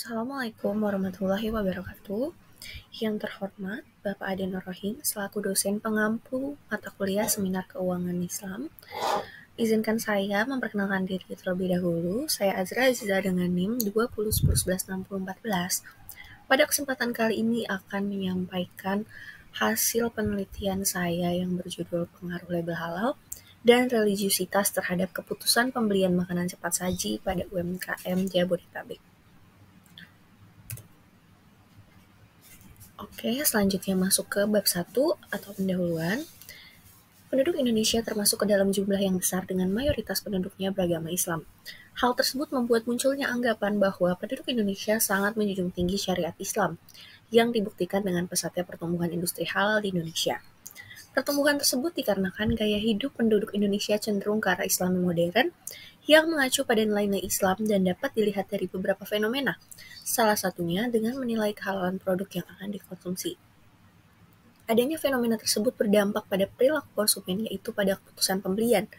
Assalamualaikum warahmatullahi wabarakatuh. Yang terhormat Bapak Ade Nur Rohim selaku dosen pengampu mata kuliah Seminar Keuangan Islam. Izinkan saya memperkenalkan diri terlebih dahulu. Saya Azra Aziza dengan NIM 2010116014. Pada kesempatan kali ini akan menyampaikan hasil penelitian saya yang berjudul Pengaruh Label Halal dan Religiusitas terhadap Keputusan Pembelian Makanan Cepat Saji pada UMKM Jabodetabek. Oke, selanjutnya masuk ke bab 1 atau pendahuluan. Penduduk Indonesia termasuk ke dalam jumlah yang besar dengan mayoritas penduduknya beragama Islam. Hal tersebut membuat munculnya anggapan bahwa penduduk Indonesia sangat menjunjung tinggi syariat Islam, yang dibuktikan dengan pesatnya pertumbuhan industri halal di Indonesia. Pertumbuhan tersebut dikarenakan gaya hidup penduduk Indonesia cenderung ke arah Islam yang modern, yang mengacu pada nilai-nilai Islam dan dapat dilihat dari beberapa fenomena, salah satunya dengan menilai kehalalan produk yang akan dikonsumsi. Adanya fenomena tersebut berdampak pada perilaku konsumen, yaitu pada keputusan pembelian.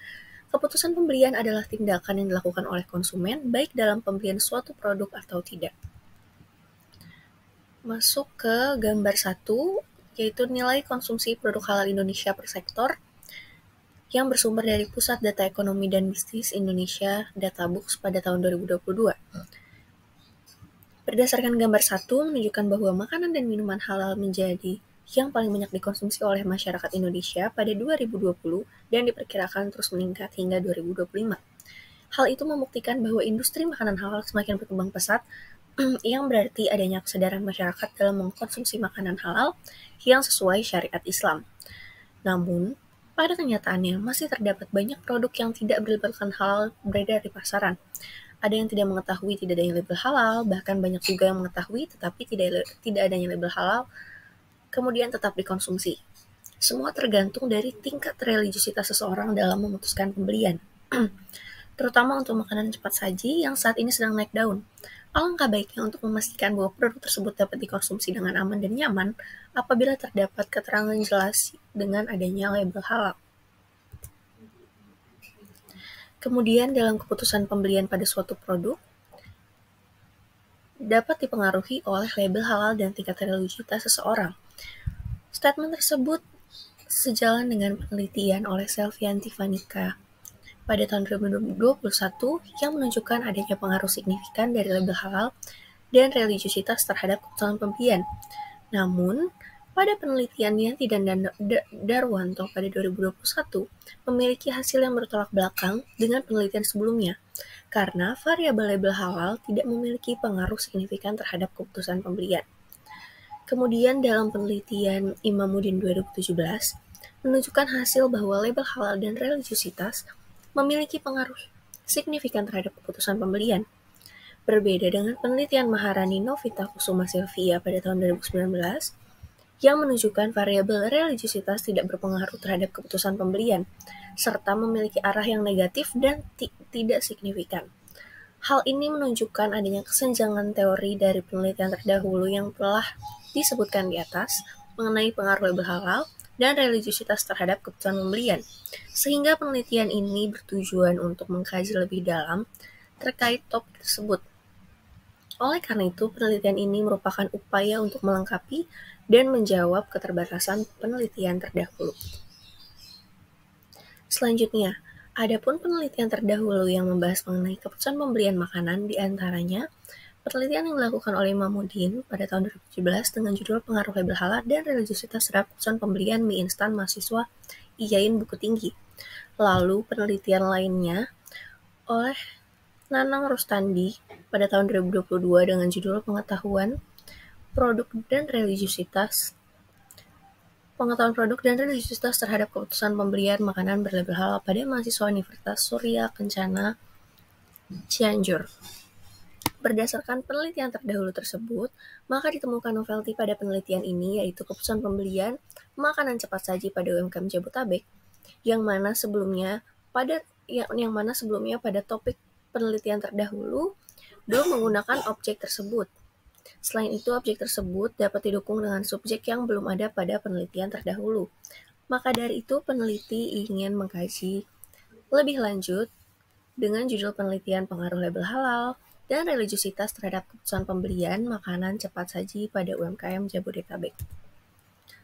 Keputusan pembelian adalah tindakan yang dilakukan oleh konsumen, baik dalam pembelian suatu produk atau tidak. Masuk ke gambar 1, yaitu nilai konsumsi produk halal Indonesia per sektor, yang bersumber dari Pusat Data Ekonomi dan Bisnis Indonesia Databooks pada tahun 2022. Berdasarkan gambar 1 menunjukkan bahwa makanan dan minuman halal menjadi yang paling banyak dikonsumsi oleh masyarakat Indonesia pada 2020 dan diperkirakan terus meningkat hingga 2025. Hal itu membuktikan bahwa industri makanan halal semakin berkembang pesat, yang berarti adanya kesadaran masyarakat dalam mengkonsumsi makanan halal yang sesuai syariat Islam. Namun, pada kenyataannya masih terdapat banyak produk yang tidak berlabelkan halal beredar di pasaran. Ada yang tidak mengetahui tidak adanya label halal, bahkan banyak juga yang mengetahui tetapi tidak adanya label halal, kemudian tetap dikonsumsi. Semua tergantung dari tingkat religiusitas seseorang dalam memutuskan pembelian. Terutama untuk makanan cepat saji yang saat ini sedang naik daun. Alangkah baiknya untuk memastikan bahwa produk tersebut dapat dikonsumsi dengan aman dan nyaman apabila terdapat keterangan jelas dengan adanya label halal. Kemudian dalam keputusan pembelian pada suatu produk, dapat dipengaruhi oleh label halal dan tingkat religiusitas seseorang. Statement tersebut sejalan dengan penelitian oleh Selvianti Vanica pada tahun 2021 yang menunjukkan adanya pengaruh signifikan dari label halal dan religiusitas terhadap keputusan pembelian. Namun, pada penelitiannya dan Darwanto pada 2021 memiliki hasil yang bertolak belakang dengan penelitian sebelumnya, karena variabel label halal tidak memiliki pengaruh signifikan terhadap keputusan pembelian. Kemudian dalam penelitian Imamuddin 2017 menunjukkan hasil bahwa label halal dan religiusitas memiliki pengaruh signifikan terhadap keputusan pembelian. Berbeda dengan penelitian Maharani Novita Kusuma Sylvia pada tahun 2019 yang menunjukkan variabel religiusitas tidak berpengaruh terhadap keputusan pembelian, serta memiliki arah yang negatif dan tidak signifikan. Hal ini menunjukkan adanya kesenjangan teori dari penelitian terdahulu yang telah disebutkan di atas mengenai pengaruh label halal dan religiusitas terhadap keputusan pembelian, sehingga penelitian ini bertujuan untuk mengkaji lebih dalam terkait topik tersebut. Oleh karena itu, penelitian ini merupakan upaya untuk melengkapi dan menjawab keterbatasan penelitian terdahulu. Selanjutnya, adapun penelitian terdahulu yang membahas mengenai keputusan pembelian makanan, di antaranya penelitian yang dilakukan oleh Imamuddin pada tahun 2017 dengan judul Pengaruh Label Halal dan Religiusitas terhadap Keputusan Pembelian Mie Instan Mahasiswa IAIN Bukit Tinggi. Lalu penelitian lainnya oleh Nanang Rustandi pada tahun 2022 dengan judul Pengetahuan Produk dan Religiusitas terhadap keputusan pembelian makanan berlabel halal pada mahasiswa Universitas Surya Kencana Cianjur. Berdasarkan penelitian terdahulu tersebut, maka ditemukan novelty pada penelitian ini, yaitu keputusan pembelian makanan cepat saji pada UMKM Jabodetabek, yang mana sebelumnya pada topik penelitian terdahulu belum menggunakan objek tersebut. Selain itu, objek tersebut dapat didukung dengan subjek yang belum ada pada penelitian terdahulu. Maka dari itu, peneliti ingin mengkaji lebih lanjut dengan judul penelitian pengaruh label halal dan religiusitas terhadap keputusan pembelian makanan cepat saji pada UMKM Jabodetabek.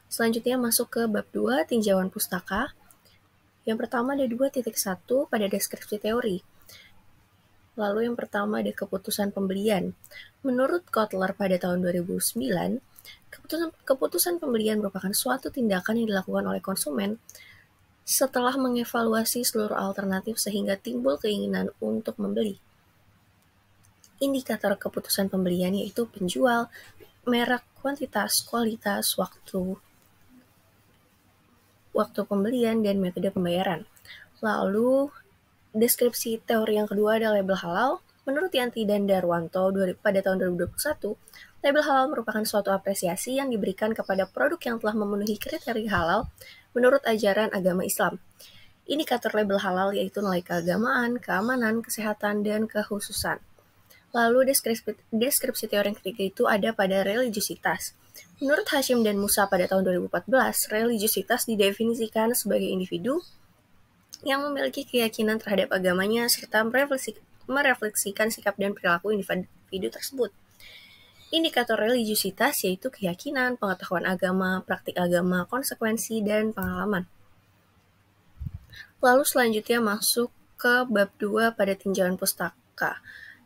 Selanjutnya masuk ke bab 2, tinjauan pustaka. Yang pertama ada 2.1 pada deskripsi teori. Lalu yang pertama ada keputusan pembelian. Menurut Kotler pada tahun 2009, keputusan pembelian merupakan suatu tindakan yang dilakukan oleh konsumen setelah mengevaluasi seluruh alternatif sehingga timbul keinginan untuk membeli. Indikator keputusan pembelian yaitu penjual, merek, kuantitas, kualitas, waktu pembelian, dan metode pembayaran. Lalu, deskripsi teori yang kedua adalah label halal. Menurut Yanti dan Darwanto pada tahun 2021, label halal merupakan suatu apresiasi yang diberikan kepada produk yang telah memenuhi kriteria halal menurut ajaran agama Islam. Indikator label halal yaitu nilai keagamaan, keamanan, kesehatan, dan kekhususan. Lalu deskripsi teori yang ketiga itu ada pada religiusitas. Menurut Hashim dan Musa pada tahun 2014, religiusitas didefinisikan sebagai individu yang memiliki keyakinan terhadap agamanya serta merefleksikan sikap dan perilaku individu tersebut. Indikator religiusitas yaitu keyakinan, pengetahuan agama, praktik agama, konsekuensi, dan pengalaman. Lalu selanjutnya masuk ke bab 2 pada tinjauan pustaka,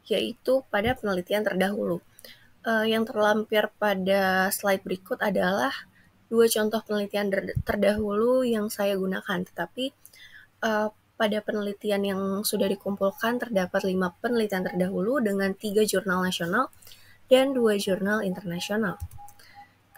yaitu pada penelitian terdahulu. Yang terlampir pada slide berikut adalah 2 contoh penelitian terdahulu yang saya gunakan, tetapi pada penelitian yang sudah dikumpulkan terdapat 5 penelitian terdahulu dengan 3 jurnal nasional dan 2 jurnal internasional.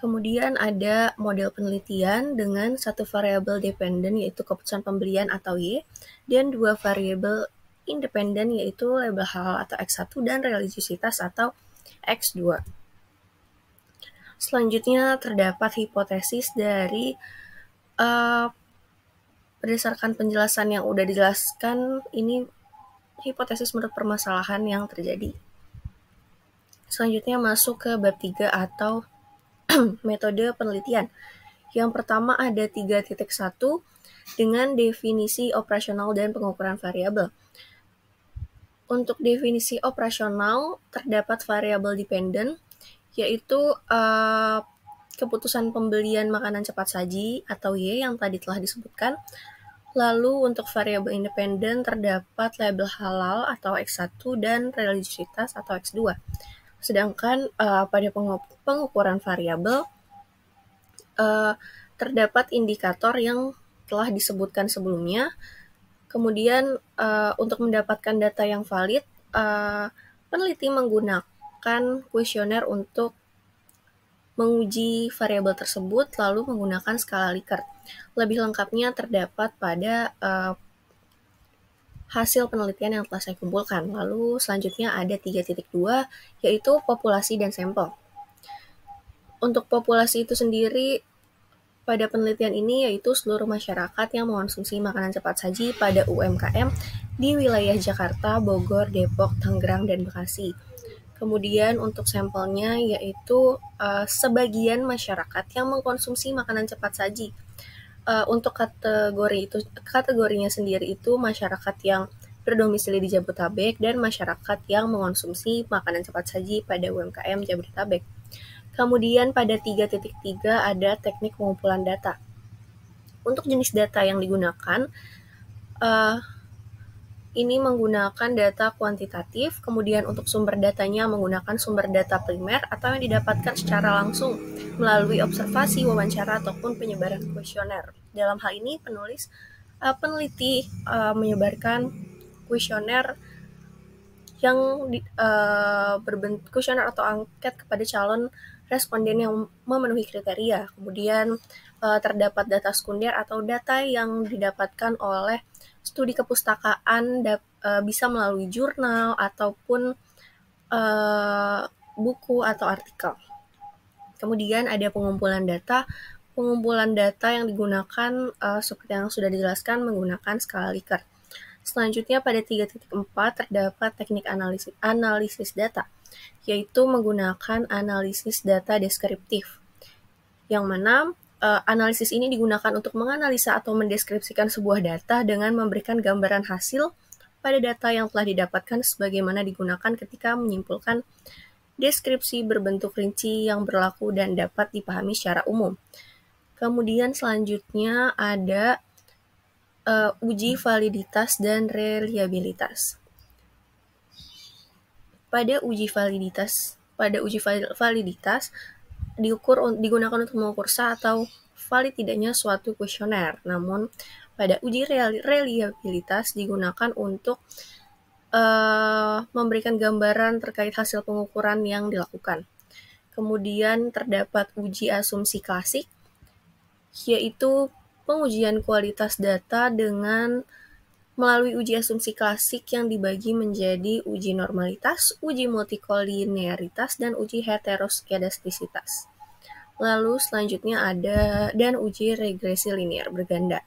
Kemudian ada model penelitian dengan 1 variabel dependen yaitu keputusan pembelian atau Y, dan 2 variabel independen yaitu label halal atau X1 dan religiusitas atau X2. Selanjutnya terdapat hipotesis dari berdasarkan penjelasan yang udah dijelaskan, ini hipotesis menurut permasalahan yang terjadi. Selanjutnya masuk ke bab 3 atau metode penelitian. Yang pertama ada 3.1 dengan definisi operasional dan pengukuran variabel. Untuk definisi operasional terdapat variabel dependen, yaitu keputusan pembelian makanan cepat saji atau Y yang tadi telah disebutkan. Lalu untuk variabel independen terdapat label halal atau X1 dan religiusitas atau X2. Sedangkan pada pengukuran variabel terdapat indikator yang telah disebutkan sebelumnya. Kemudian untuk mendapatkan data yang valid, peneliti menggunakan kuesioner untuk menguji variabel tersebut lalu menggunakan skala Likert. Lebih lengkapnya terdapat pada hasil penelitian yang telah saya kumpulkan. Lalu selanjutnya ada 3.2 yaitu populasi dan sampel. Untuk populasi itu sendiri pada penelitian ini yaitu seluruh masyarakat yang mengonsumsi makanan cepat saji pada UMKM di wilayah Jakarta, Bogor, Depok, Tangerang, dan Bekasi. Kemudian untuk sampelnya yaitu sebagian masyarakat yang mengkonsumsi makanan cepat saji. Untuk kategorinya sendiri itu masyarakat yang berdomisili di Jabodetabek dan masyarakat yang mengonsumsi makanan cepat saji pada UMKM Jabodetabek. Kemudian pada 3.3 ada teknik pengumpulan data. Untuk jenis data yang digunakan, ini menggunakan data kuantitatif, kemudian untuk sumber datanya menggunakan sumber data primer atau yang didapatkan secara langsung melalui observasi, wawancara, ataupun penyebaran kuesioner. Dalam hal ini peneliti menyebarkan kuesioner yang berbentuk kuesioner atau angket kepada calon responden yang memenuhi kriteria. Kemudian terdapat data sekunder atau data yang didapatkan oleh studi kepustakaan bisa melalui jurnal ataupun buku atau artikel. Kemudian ada pengumpulan data. Pengumpulan data yang digunakan seperti yang sudah dijelaskan menggunakan skala Likert. Selanjutnya pada 3.4 terdapat teknik analisis data, yaitu menggunakan analisis data deskriptif. Yang mana analisis ini digunakan untuk menganalisa atau mendeskripsikan sebuah data dengan memberikan gambaran hasil pada data yang telah didapatkan sebagaimana digunakan ketika menyimpulkan deskripsi berbentuk rinci yang berlaku dan dapat dipahami secara umum. Kemudian selanjutnya ada uji validitas dan reliabilitas. Pada uji validitas digunakan untuk mengukur sah atau valid tidaknya suatu kuesioner. Namun pada uji reliabilitas digunakan untuk memberikan gambaran terkait hasil pengukuran yang dilakukan. Kemudian terdapat uji asumsi klasik, yaitu pengujian kualitas data dengan melalui uji asumsi klasik yang dibagi menjadi uji normalitas, uji multikolinearitas, dan uji heteroskedastisitas. Lalu selanjutnya ada dan uji regresi linear berganda.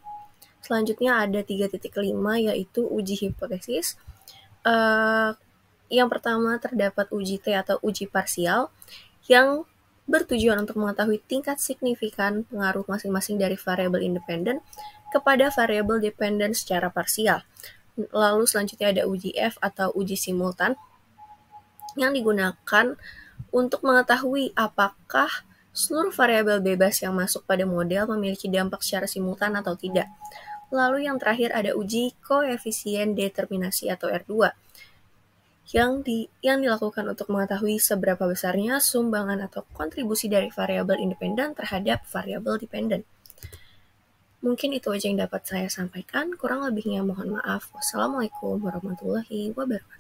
Selanjutnya ada 3.5 yaitu uji hipotesis. Yang pertama terdapat uji T atau uji parsial yang bertujuan untuk mengetahui tingkat signifikan pengaruh masing-masing dari variabel independen kepada variabel dependen secara parsial. Lalu selanjutnya ada uji F atau uji simultan yang digunakan untuk mengetahui apakah seluruh variabel bebas yang masuk pada model memiliki dampak secara simultan atau tidak. Lalu yang terakhir ada uji koefisien determinasi atau R2 yang dilakukan untuk mengetahui seberapa besarnya sumbangan atau kontribusi dari variabel independen terhadap variabel dependen. Mungkin itu aja yang dapat saya sampaikan, kurang lebihnya mohon maaf. Wassalamualaikum warahmatullahi wabarakatuh.